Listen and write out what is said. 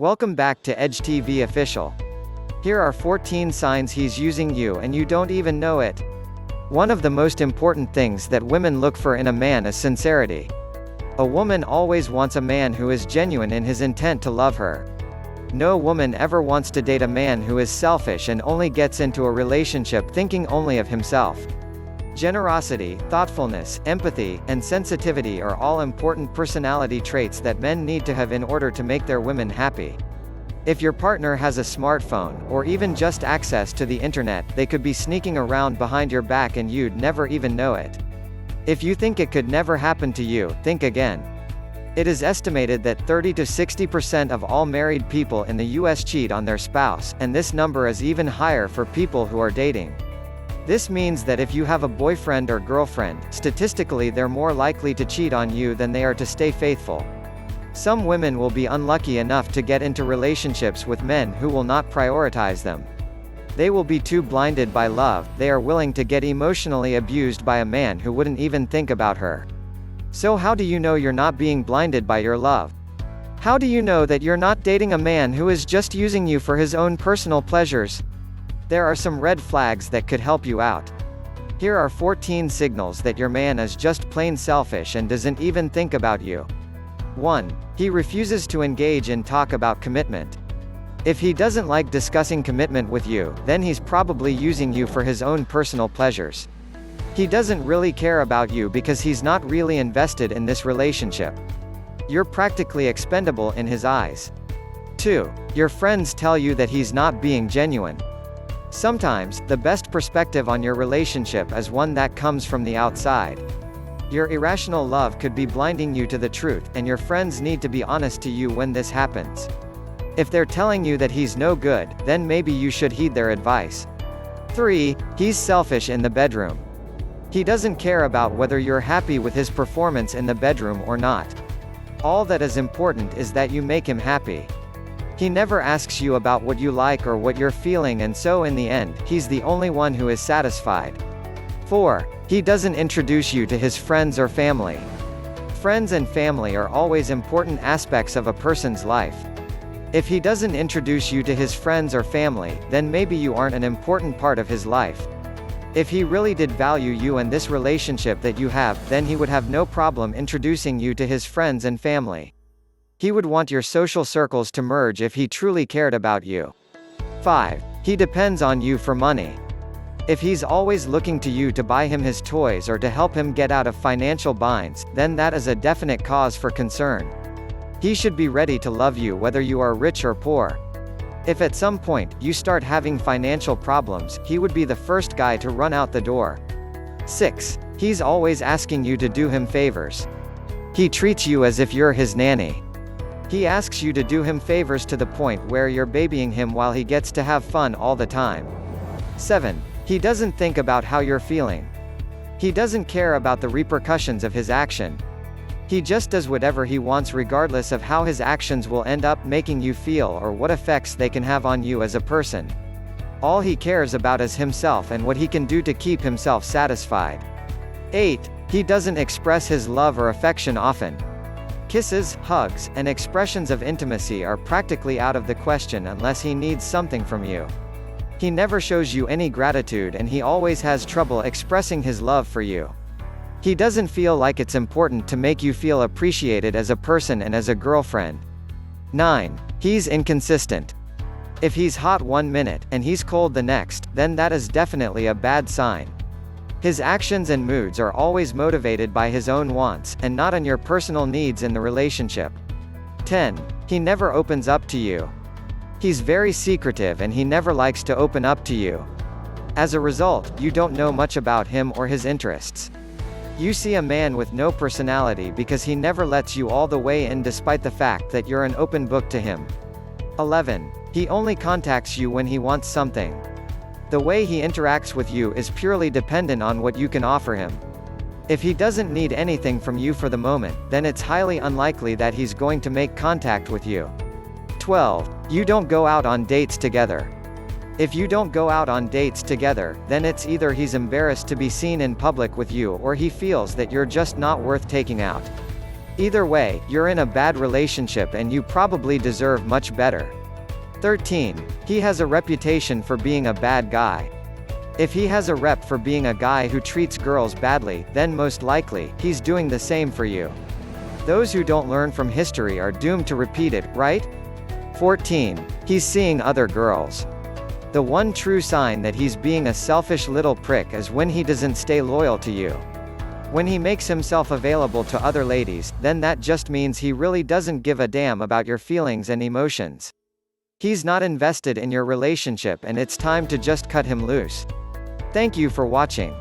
Welcome back to Edge TV Official. Here are 14 signs he's using you and you don't even know it. One of the most important things that women look for in a man is sincerity. A woman always wants a man who is genuine in his intent to love her. No woman ever wants to date a man who is selfish and only gets into a relationship thinking only of himself. Generosity, thoughtfulness, empathy, and sensitivity are all important personality traits that men need to have in order to make their women happy. If your partner has a smartphone, or even just access to the internet, they could be sneaking around behind your back and you'd never even know it. If you think it could never happen to you, think again. It is estimated that 30 to 60% of all married people in the US cheat on their spouse, and this number is even higher for people who are dating. This means that if you have a boyfriend or girlfriend, statistically they're more likely to cheat on you than they are to stay faithful. Some women will be unlucky enough to get into relationships with men who will not prioritize them. They will be too blinded by love, they are willing to get emotionally abused by a man who wouldn't even think about her. So how do you know you're not being blinded by your love? How do you know that you're not dating a man who is just using you for his own personal pleasures? There are some red flags that could help you out. Here are 14 signals that your man is just plain selfish and doesn't even think about you. 1. He refuses to engage in talk about commitment. If he doesn't like discussing commitment with you, then he's probably using you for his own personal pleasures. He doesn't really care about you because he's not really invested in this relationship. You're practically expendable in his eyes. 2. Your friends tell you that he's not being genuine. Sometimes, the best perspective on your relationship is one that comes from the outside. Your irrational love could be blinding you to the truth, and your friends need to be honest to you when this happens. If they're telling you that he's no good, then maybe you should heed their advice. 3. He's selfish in the bedroom. He doesn't care about whether you're happy with his performance in the bedroom or not. All that is important is that you make him happy. He never asks you about what you like or what you're feeling, and so in the end, he's the only one who is satisfied. 4. He doesn't introduce you to his friends or family. Friends and family are always important aspects of a person's life. If he doesn't introduce you to his friends or family, then maybe you aren't an important part of his life. If he really did value you and this relationship that you have, then he would have no problem introducing you to his friends and family. He would want your social circles to merge if he truly cared about you. 5. He depends on you for money. If he's always looking to you to buy him his toys or to help him get out of financial binds, then that is a definite cause for concern. He should be ready to love you whether you are rich or poor. If at some point, you start having financial problems, he would be the first guy to run out the door. 6. He's always asking you to do him favors. He treats you as if you're his nanny. He asks you to do him favors to the point where you're babying him while he gets to have fun all the time. 7. He doesn't think about how you're feeling. He doesn't care about the repercussions of his action. He just does whatever he wants regardless of how his actions will end up making you feel or what effects they can have on you as a person. All he cares about is himself and what he can do to keep himself satisfied. 8. He doesn't express his love or affection often. Kisses, hugs, and expressions of intimacy are practically out of the question unless he needs something from you. He never shows you any gratitude and he always has trouble expressing his love for you. He doesn't feel like it's important to make you feel appreciated as a person and as a girlfriend. 9. He's inconsistent. If he's hot one minute, and he's cold the next, then that is definitely a bad sign. His actions and moods are always motivated by his own wants, and not on your personal needs in the relationship. 10. He never opens up to you. He's very secretive and he never likes to open up to you. As a result, you don't know much about him or his interests. You see a man with no personality because he never lets you all the way in despite the fact that you're an open book to him. 11. He only contacts you when he wants something. The way he interacts with you is purely dependent on what you can offer him. If he doesn't need anything from you for the moment, then it's highly unlikely that he's going to make contact with you. 12. You don't go out on dates together. If you don't go out on dates together, then it's either he's embarrassed to be seen in public with you or he feels that you're just not worth taking out. Either way, you're in a bad relationship and you probably deserve much better. 13. He has a reputation for being a bad guy. If he has a rep for being a guy who treats girls badly, then most likely, he's doing the same for you. Those who don't learn from history are doomed to repeat it, right? 14. He's seeing other girls. The one true sign that he's being a selfish little prick is when he doesn't stay loyal to you. When he makes himself available to other ladies, then that just means he really doesn't give a damn about your feelings and emotions. He's not invested in your relationship and it's time to just cut him loose. Thank you for watching.